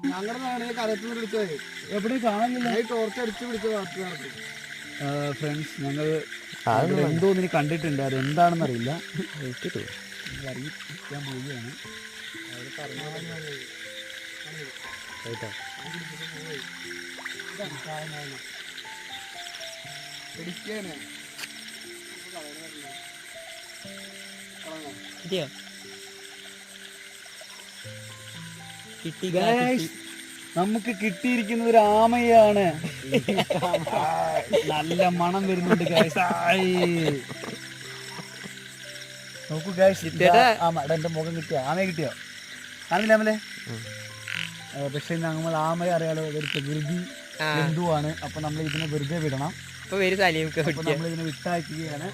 ഞങ്ങളുടെ കരത്തിൽ വിളിച്ചത് എവിടെ കാണുന്നില്ല. ടോർച്ച് അടിച്ച് പിടിച്ച ഫ്രണ്ട്സ്, ഞങ്ങൾ എന്തോ ഒന്നിന് കണ്ടിട്ടുണ്ട്, അത് എന്താണെന്നറിയില്ല. അറിയിക്കാൻ പോവുകയാണ്. നമുക്ക് കിട്ടിയിരിക്കുന്നത് ഒരു ആമയാണ്. നല്ല മണം വരുന്നുണ്ട് ഗൈസ്. നോക്കൂ ഗൈസ്, എന്റെ മുഖം കിട്ടിയോ? ആമയെ കിട്ടിയോ? കാണില്ല അമലെ? പക്ഷെ നമ്മൾ ആമയെ അറിയാലോ, ഒരു പ്രകൃതി ജന്തുവാണ്. അപ്പൊ നമ്മൾ ഇതിനെ വെറുതെ വിടണം. അപ്പൊ നമ്മൾ ഇതിനെ വിട്ടയക്കുകയാണ്.